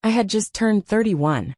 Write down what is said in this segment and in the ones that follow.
I had just turned 31.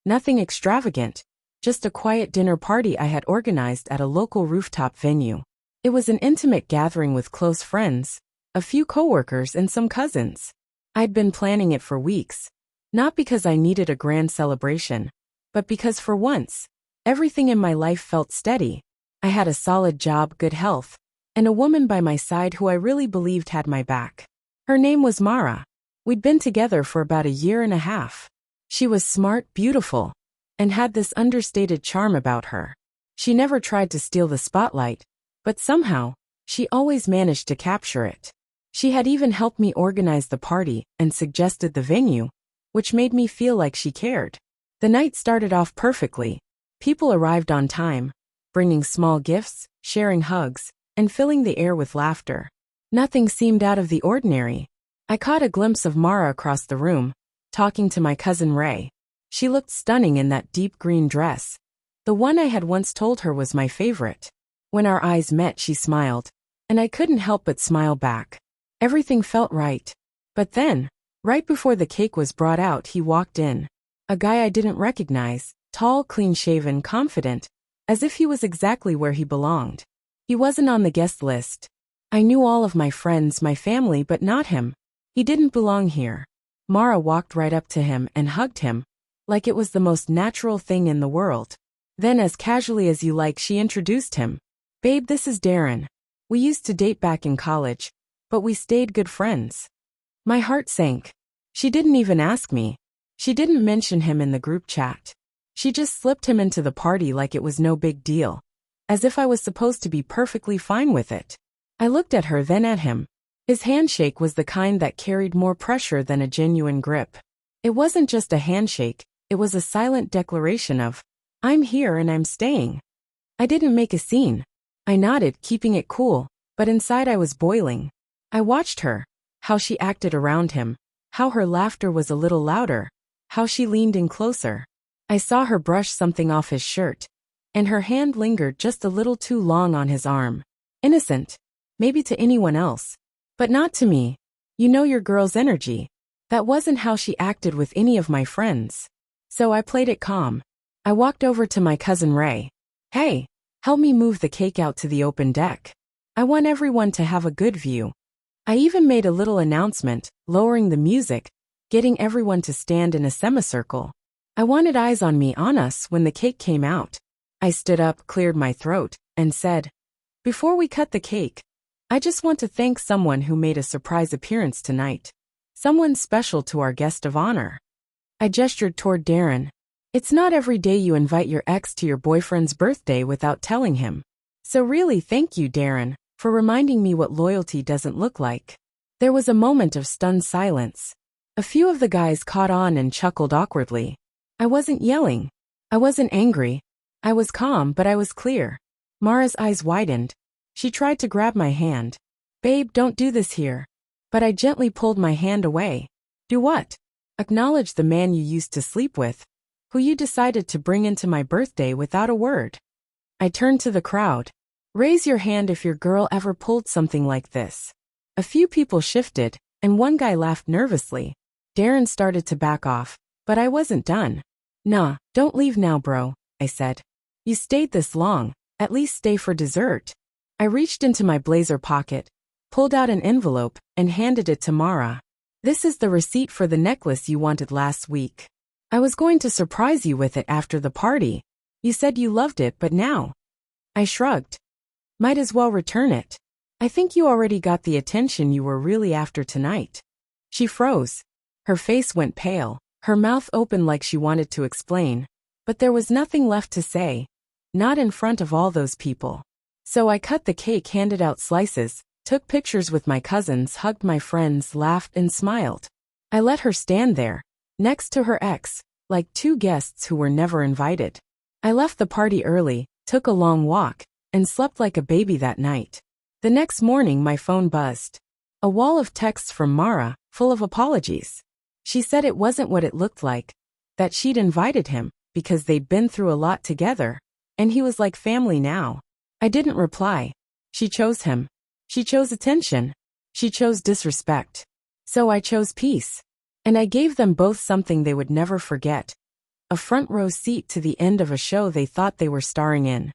Nothing extravagant, just a quiet dinner party I had organized at a local rooftop venue. It was an intimate gathering with close friends, a few coworkers and some cousins. I'd been planning it for weeks, not because I needed a grand celebration, but because for once, everything in my life felt steady. I had a solid job, good health, and a woman by my side who I really believed had my back. Her name was Mara. We'd been together for about a year and a half. She was smart, beautiful, and had this understated charm about her. She never tried to steal the spotlight, but somehow, she always managed to capture it. She had even helped me organize the party and suggested the venue, which made me feel like she cared. The night started off perfectly. People arrived on time, bringing small gifts, sharing hugs, and filling the air with laughter. Nothing seemed out of the ordinary. I caught a glimpse of Mara across the room, talking to my cousin Ray. She looked stunning in that deep green dress, the one I had once told her was my favorite. When our eyes met, she smiled, and I couldn't help but smile back. Everything felt right. But then, right before the cake was brought out, he walked in. A guy I didn't recognize, tall, clean-shaven, confident, as if he was exactly where he belonged. He wasn't on the guest list. I knew all of my friends, my family, but not him. He didn't belong here. Mara walked right up to him and hugged him, like it was the most natural thing in the world. Then, as casually as you like, she introduced him. "Babe, this is Darren. We used to date back in college, but we stayed good friends." My heart sank. She didn't even ask me. She didn't mention him in the group chat. She just slipped him into the party like it was no big deal, as if I was supposed to be perfectly fine with it. I looked at her, then at him. His handshake was the kind that carried more pressure than a genuine grip. It wasn't just a handshake, it was a silent declaration of, "I'm here and I'm staying." I didn't make a scene. I nodded, keeping it cool, but inside I was boiling. I watched her, how she acted around him, how her laughter was a little louder, how she leaned in closer. I saw her brush something off his shirt, and her hand lingered just a little too long on his arm. Innocent, maybe to anyone else, but not to me. You know your girl's energy. That wasn't how she acted with any of my friends. So I played it calm. I walked over to my cousin Ray. "Hey, help me move the cake out to the open deck. I want everyone to have a good view." I even made a little announcement, lowering the music, getting everyone to stand in a semicircle. I wanted eyes on me, on us, when the cake came out. I stood up, cleared my throat, and said, "Before we cut the cake, I just want to thank someone who made a surprise appearance tonight. Someone special to our guest of honor." I gestured toward Darren. "It's not every day you invite your ex to your boyfriend's birthday without telling him. So really thank you, Darren, for reminding me what loyalty doesn't look like." There was a moment of stunned silence. A few of the guys caught on and chuckled awkwardly. I wasn't yelling. I wasn't angry. I was calm, but I was clear. Mara's eyes widened. She tried to grab my hand. "Babe, don't do this here." But I gently pulled my hand away. "Do what?" "Acknowledge the man you used to sleep with, who you decided to bring into my birthday without a word." I turned to the crowd. "Raise your hand if your girl ever pulled something like this." A few people shifted, and one guy laughed nervously. Darren started to back off, but I wasn't done. "Nah, don't leave now, bro," I said. "You stayed this long, at least stay for dessert." I reached into my blazer pocket, pulled out an envelope, and handed it to Mara. "This is the receipt for the necklace you wanted last week. I was going to surprise you with it after the party. You said you loved it, but now." I shrugged. "Might as well return it. I think you already got the attention you were really after tonight." She froze. Her face went pale, her mouth open like she wanted to explain, but there was nothing left to say. Not in front of all those people. So I cut the cake, handed out slices, took pictures with my cousins, hugged my friends, laughed and smiled. I let her stand there, next to her ex, like two guests who were never invited. I left the party early, took a long walk, and slept like a baby that night. The next morning my phone buzzed. A wall of texts from Mara, full of apologies. She said it wasn't what it looked like, that she'd invited him, because they'd been through a lot together, and he was like family now. I didn't reply. She chose him. She chose attention. She chose disrespect. So I chose peace. And I gave them both something they would never forget: a front row seat to the end of a show they thought they were starring in.